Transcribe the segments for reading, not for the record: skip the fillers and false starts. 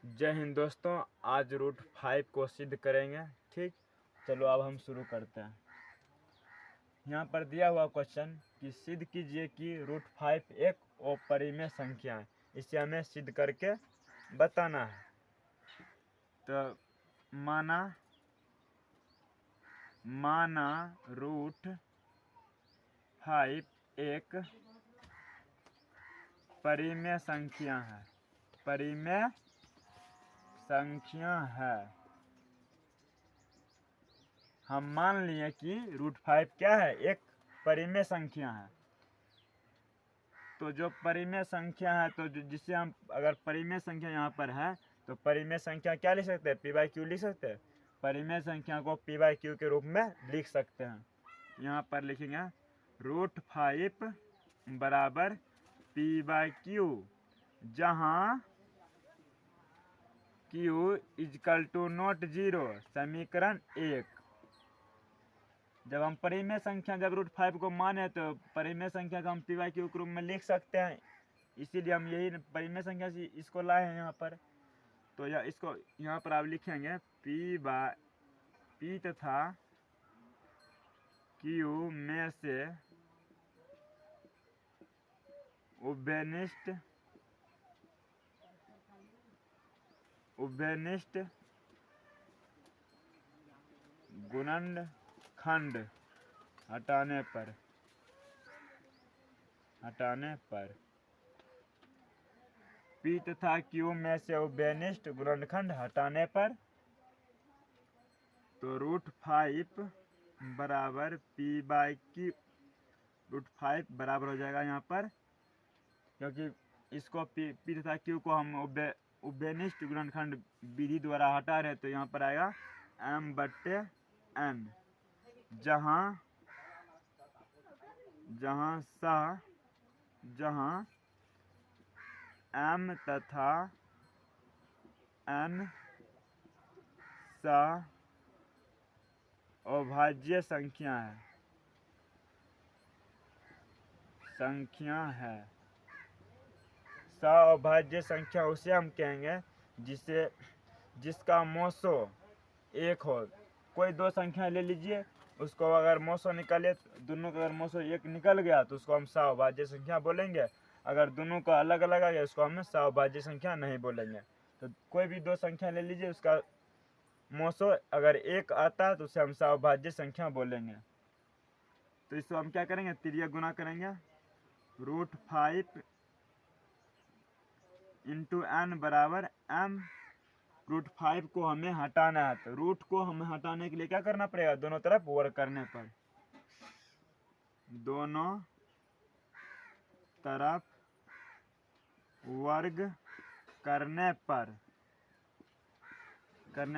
जय हिंद दोस्तों, आज रूट 5 को सिद्ध करेंगे। ठीक, चलो अब हम शुरू करते हैं। यहाँ पर दिया हुआ क्वेश्चन कि सिद्ध कीजिए कि रूट 5 एक अपरिमेय संख्या है। इसे हमें सिद्ध करके बताना है। तो माना रूट 5 एक परिमेय संख्या है। परिमेय संख्या है। हम मान लिए कि रूट 5 क्या है, एक परिमेय संख्या है। तो जो परिमेय संख्या है, तो जिससे हम अगर परिमेय संख्या यहाँ पर है तो परिमेय संख्या क्या लिख सकते हैं, p/q लिख सकते हैं। परिमेय संख्या को p/q के रूप में लिख सकते हैं। यहाँ पर लिखेंगे रूट 5 बराबर p/q, जहाँ q इजकल टू नॉट 0। समीकरण 1। जब हम परिमेय संख्या जब रूट 5 को माने तो परिमेय संख्या को हम p/q के रूप में लिख सकते हैं। इसीलिए हम यही परिमेय संख्या से इसको लाए हैं यहाँ पर। तो इसको यहाँ पर आप लिखेंगे p तथा q में से उभयनिष्ठ गुणनखंड हटाने पर p तथा q में से उभयनिष्ठ गुणनखंड हटाने पर तो रूट 5 बराबर p/q, रूट 5 बराबर हो जाएगा यहाँ पर, क्योंकि इसको p तथा q को हम उभयनिष्ठ गुणनखंड विधि द्वारा हटा रहे, तो यहाँ पर आएगा m/n, जहाँ m तथा n अभाज्य संख्या है। अभाज्य संख्या उसे हम कहेंगे जिसका मोसो एक हो। कोई दो संख्या ले लीजिए, उसको अगर मोसो निकाले, दोनों का अगर मोसो एक निकल गया तो उसको हम अभाज्य संख्या बोलेंगे। अगर दोनों का अलग अलग आ गया उसको हम अभाज्य संख्या नहीं बोलेंगे। तो कोई भी दो संख्या ले लीजिए, उसका मोसो अगर एक आता है तो उसे हम अभाज्य संख्या बोलेंगे। तो इसको हम क्या करेंगे, त्रिया गुना करेंगे। रूट 5 इंटू n बराबर m। रूट 5 को हमें हटाना है, तो रूट को हमें हटाने के लिए क्या करना पड़ेगा, दोनों तरफ वर्ग करने पर। दोनों तरफ वर्ग करने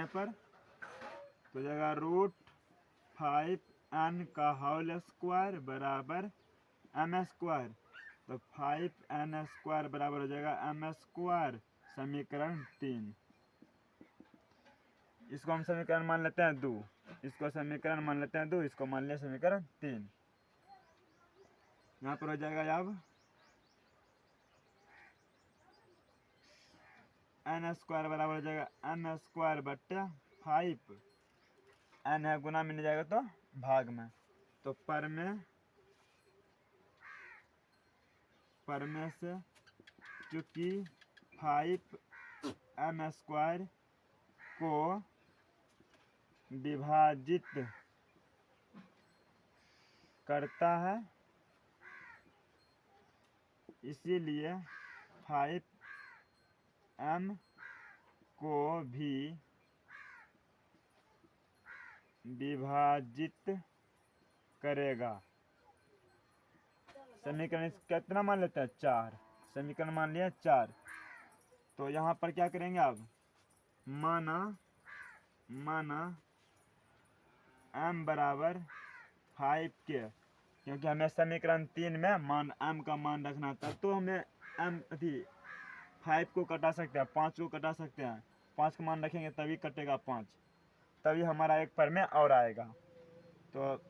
पर तो जाएगा रूट 5n का होल स्क्वायर बराबर m²। तो 5n² बराबर हो जाएगा m²। समीकरण 3। इसको हम समीकरण मान लेते हैं 2, इसको समीकरण मान लेते हैं 2, इसको मान लिया समीकरण 3। यहाँ पर हो जाएगा अब n² बराबर हो जाएगा m²/5। n है गुना में नहीं जाएगा तो भाग में, तो पर में से चूंकि 5m² को विभाजित करता है, इसीलिए 5m को भी विभाजित करेगा। समीकरण कितना मान लेते हैं, 4। समीकरण मान लिया 4। तो यहाँ पर क्या करेंगे, अब माना m बराबर 5 के, क्योंकि हमें समीकरण 3 में मान m का मान रखना था, तो हमें m 5 को कटा सकते हैं, 5 को कटा सकते हैं। 5 का मान रखेंगे तभी कटेगा 5, तभी हमारा एक पर में और आएगा। तो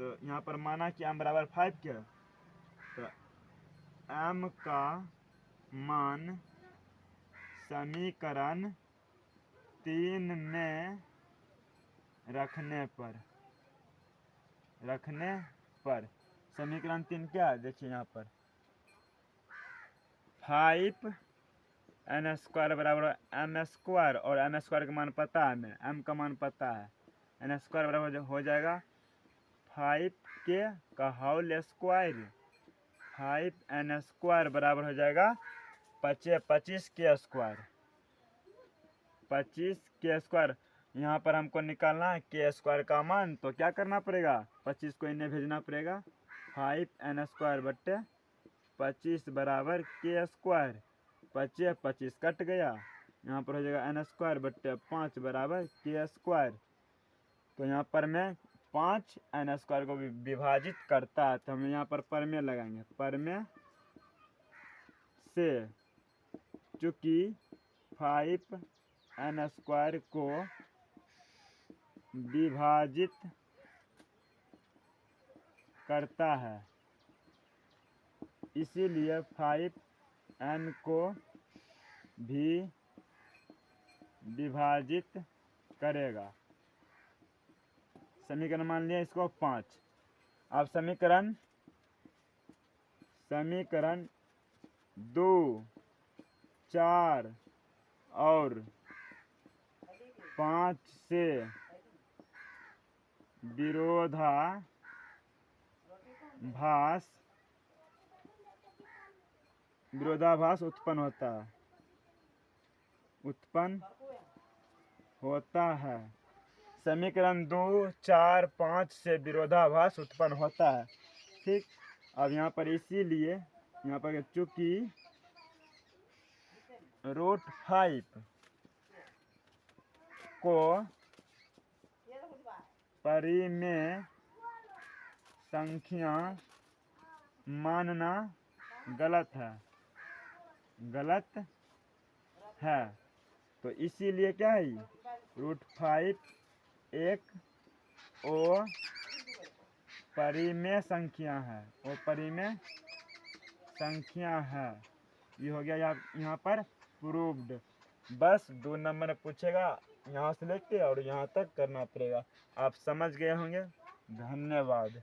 यहाँ पर माना कि m बराबर 5 के, तो m का मान समीकरण 3 में रखने पर समीकरण 3 क्या है देखिए यहाँ पर 5n² बराबर m² और m² का मान पता है हमें, m का मान पता है, n² बराबर हो जाएगा 5k का होल स्क्वायर, 5n² बराबर हो जाएगा 25k², 25k²। यहाँ पर हमको निकालना है k² का मान, तो क्या करना पड़ेगा 25 को इन्हें भेजना पड़ेगा, 5n² बट्टे 25 बराबर k², 25 कट गया, यहाँ पर हो जाएगा n² बट्टे 5 बराबर k²। तो यहाँ पर मैं 5 n² को विभाजित करता है, तो हम यहाँ पर परमेय लगाएंगे, परमेय से चूँकि 5n² को विभाजित करता है, इसीलिए 5n को भी विभाजित करेगा। समीकरण मान लिया इसको 5। अब समीकरण 2, 4 और 5 से विरोधाभास उत्पन्न होता है। समीकरण 2, 4, 5 से विरोधाभास उत्पन्न होता है, ठीक। अब यहाँ पर इसीलिए यहाँ पर चूंकि √5 को परिमेय संख्या मानना गलत है, तो इसीलिए क्या है √5 एक परिमेय संख्या है, ये हो गया यहाँ पर प्रूव्ड। बस 2 नंबर पूछेगा, यहाँ से लेके और यहाँ तक करना पड़ेगा। आप समझ गए होंगे, धन्यवाद।